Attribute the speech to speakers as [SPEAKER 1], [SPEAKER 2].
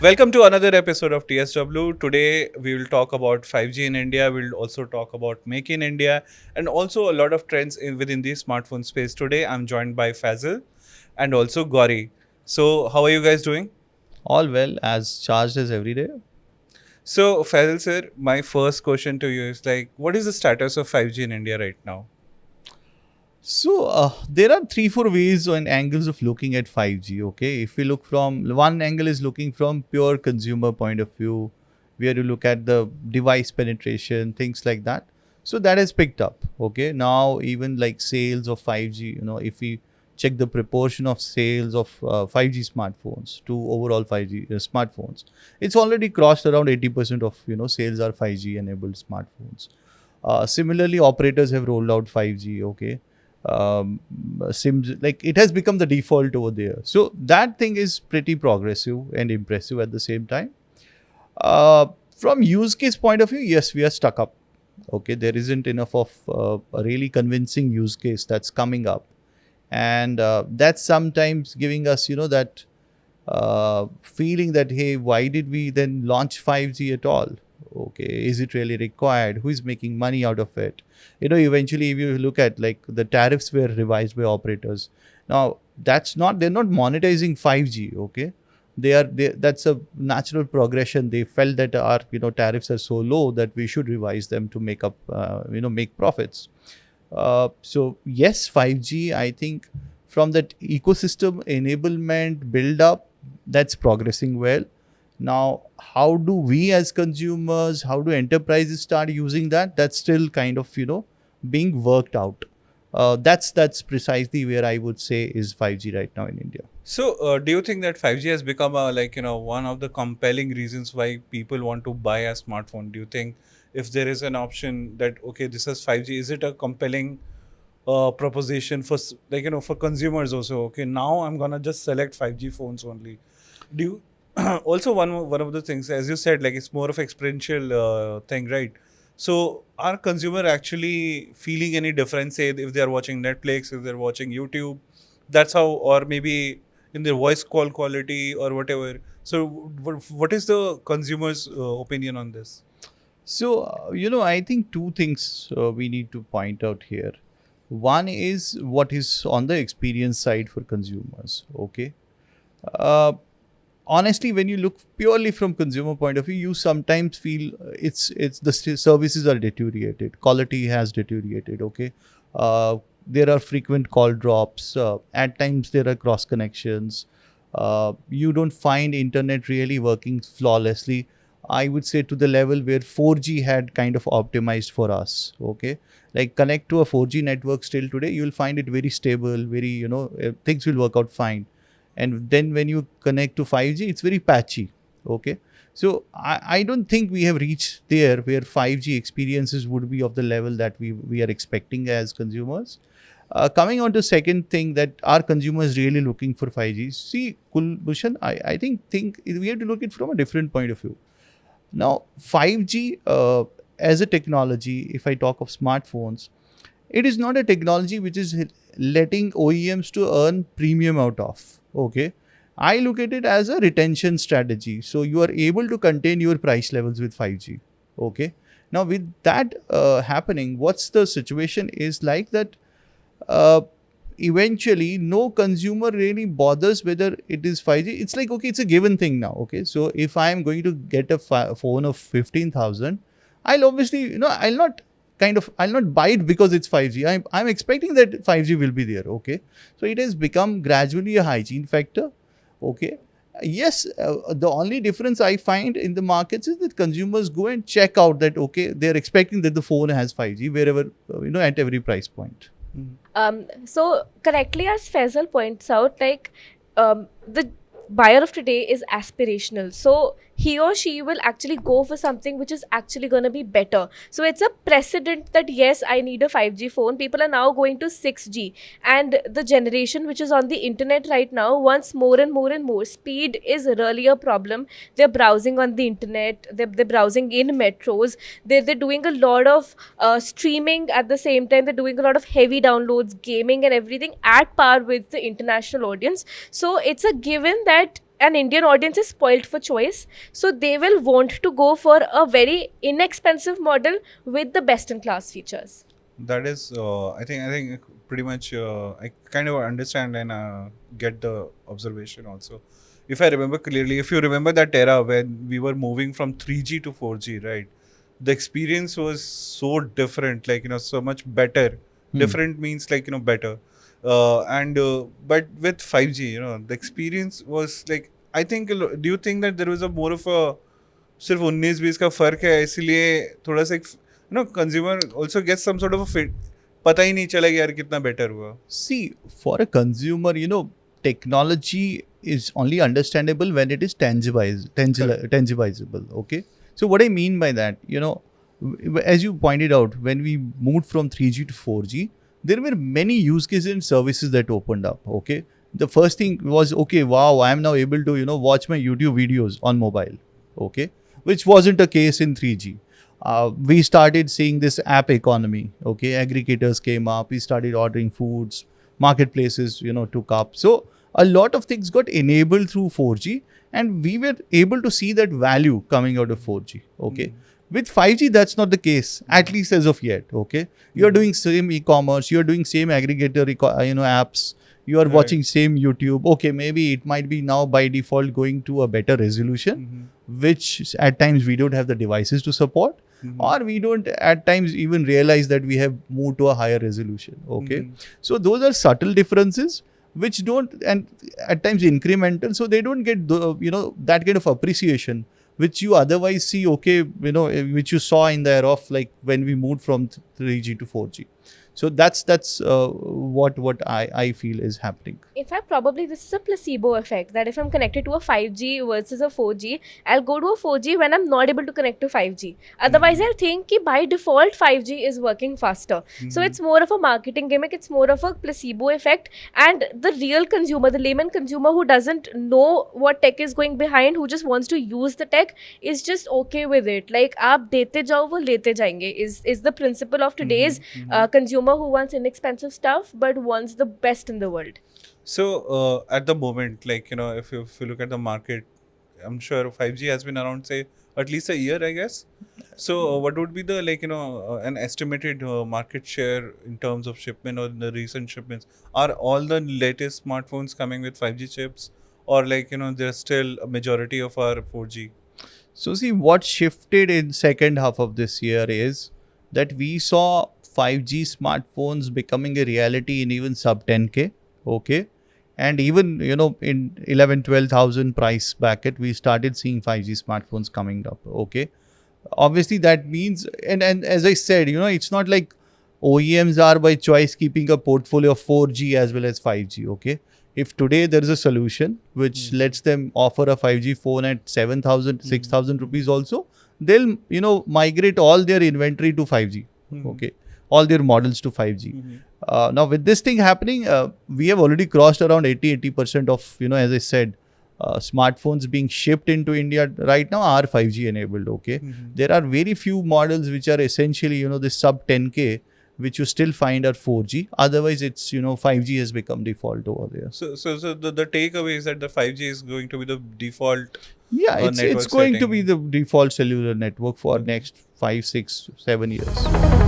[SPEAKER 1] Welcome to another episode of TSW. Today we will talk about 5G in India. We'll also talk about Make in India and also a lot of trends within the smartphone space. Today I'm joined by Fazil and also Gauri. So how are you guys doing?
[SPEAKER 2] All well, as charged as every day.
[SPEAKER 1] So Fazil sir, my first question to you is like, what is the status of 5G in India right now?
[SPEAKER 2] So there are 3-4 ways and angles of looking at 5G. Okay, if we look from one angle is looking from pure consumer point of view, where you look at the device penetration, things like that. So that has picked up. Okay, now even like sales of 5G, if we check the proportion of sales of 5G smartphones to overall 5G smartphones, it's already crossed around 80% of sales are 5G enabled smartphones. Similarly, operators have rolled out 5G. Okay, sims, like it has become the default over there, so that thing is pretty progressive and impressive at the same time. From use case point of view, yes, we are stuck up. Okay, there isn't enough of a really convincing use case that's coming up, and that's sometimes giving us that feeling that, hey, why did we then launch 5G at all? Okay, is it really required? Who is making money out of it? Eventually, if you look at, like, the tariffs were revised by operators. Now they're not monetizing 5G. Okay, that's a natural progression. They felt that our tariffs are so low that we should revise them to make up make profits. So yes, 5G, I think, from that ecosystem enablement build up, that's progressing well. Now, how do we as consumers, how do enterprises start using that? That's still kind of being worked out. That's precisely where I would say is 5G right now in India.
[SPEAKER 1] So do you think that 5G has become one of the compelling reasons why people want to buy a smartphone? Do you think if there is an option that okay, this is 5G, is it a compelling proposition for for consumers also? Okay, now I'm gonna just select 5G phones only. Do you also one of the things, as you said, like it's more of experiential thing, right? So are consumer actually feeling any difference, say if they are watching Netflix, if they're watching YouTube? That's how, or maybe in their voice call quality or whatever. So what is the consumer's opinion on this?
[SPEAKER 2] So, I think two things we need to point out here. One is what is on the experience side for consumers. Okay. Uh, Honestly, when you look purely from consumer point of view, you sometimes feel it's the services are deteriorated, quality has deteriorated. Okay, there are frequent call drops. At times there are cross connections. You don't find internet really working flawlessly, I would say, to the level where 4G had kind of optimized for us. Okay, like connect to a 4G network still today, you will find it very stable, very things will work out fine. And then when you connect to 5G, it's very patchy. Okay, so I don't think we have reached there where 5G experiences would be of the level that we are expecting as consumers. Coming on to second thing, that are consumers really looking for 5G? See, Kulbhushan, I think we have to look it from a different point of view. Now 5G as a technology, if I talk of smartphones, it is not a technology which is letting OEMs to earn premium out of. Okay, I look at it as a retention strategy. So you are able to contain your price levels with 5G. Okay, now with that happening, what's the situation is like that. Uh, Eventually no consumer really bothers whether it is 5G. It's like, okay, it's a given thing now. Okay, so if I am going to get a phone of 15,000, I'll obviously, I'll not buy it because it's 5G. I'm expecting that 5G will be there. Okay, so it has become gradually a hygiene factor. Okay, yes, the only difference I find in the markets is that consumers go and check out that, okay, they're expecting that the phone has 5G wherever, at every price point.
[SPEAKER 3] So correctly, as Faisal points out, like the buyer of today is aspirational. So he or she will actually go for something which is actually going to be better. So it's a precedent that yes, I need a 5G phone. People are now going to 6G, and the generation which is on the internet right now wants more and more and more. Speed is really a problem. They're browsing on the internet. They're browsing in metros. They're doing a lot of streaming at the same time. They're doing a lot of heavy downloads, gaming, and everything at par with the international audience. So it's a given that an Indian audience is spoiled for choice, so they will want to go for a very inexpensive model with the best in class features.
[SPEAKER 1] That is, I think pretty much I kind of understand and get the observation also. If I remember clearly, if you remember that era when we were moving from 3G to 4G, right? The experience was so different, like, so much better. Different means like, better. But with 5G, the experience was like, I think, do you think that there was a more of a सिर्फ 19-20 का फर्क है इसीलिए थोड़ा सा consumer also get some sort of a fit पता ही नहीं चला कि यार कितना बेटर हुआ.
[SPEAKER 2] See, for a consumer, technology is only understandable when it is tangibilizable. Okay. So what I mean by that, as you pointed out, when we moved from 3G to 4G, there were many use cases and services that opened up. Okay. The first thing was, okay, wow, I am now able to, watch my YouTube videos on mobile. Okay. Which wasn't the case in 3G. We started seeing this app economy. Okay. Aggregators came up. We started ordering foods. Marketplaces, took up. So a lot of things got enabled through 4G, and we were able to see that value coming out of 4G. Okay. With 5G, that's not the case, at least as of yet. Okay. You're doing same e-commerce. You're doing same aggregator, apps. You are watching same YouTube. Okay, maybe it might be now by default going to a better resolution, which at times we don't have the devices to support, or we don't at times even realize that we have moved to a higher resolution. Okay. So those are subtle differences which don't, and at times incremental, so they don't get that kind of appreciation which you otherwise see, which you saw in the era of like when we moved from 3G to 4G. So that's what I feel is happening.
[SPEAKER 3] In fact, probably this is a placebo effect, that if I'm connected to a 5G versus a 4G, I'll go to a 4G when I'm not able to connect to 5G. Otherwise, I'll think ki by default 5G is working faster. So it's more of a marketing gimmick, it's more of a placebo effect. And the real consumer, the layman consumer who doesn't know what tech is going behind, who just wants to use the tech, is just okay with it. Like, aap dete jao, wo lete jayenge, is the principle of today's consumer who wants inexpensive stuff but wants the best in the world.
[SPEAKER 1] So at the moment, like, if you look at the market, I'm sure 5G has been around, say, at least a year, I guess. So what would be the, like, an estimated market share in terms of shipment or the recent shipments? Are all the latest smartphones coming with 5G chips, or like, there's still a majority of our 4G?
[SPEAKER 2] So see, what shifted in second half of this year is that we saw 5G smartphones becoming a reality in even sub 10K. Okay. And even, in 11,000-12,000 price bracket, we started seeing 5G smartphones coming up. Okay. Obviously, that means, and as I said, it's not like OEMs are by choice keeping a portfolio of 4G as well as 5G. Okay. If today there is a solution which lets them offer a 5G phone at 7,000, 6,000 rupees also, they'll, migrate all their inventory to 5G. Okay. All their models to 5G. Now with this thing happening, we have already crossed around 80% of, as I said, smartphones being shipped into India right now are 5G enabled. Okay. There are very few models which are essentially, the sub 10K, which you still find are 4G. Otherwise, it's, 5G has become default over there.
[SPEAKER 1] So the takeaway is that the 5G is going to be the default.
[SPEAKER 2] Yeah, it's going to be the default cellular network for next 5, 6, 7 years.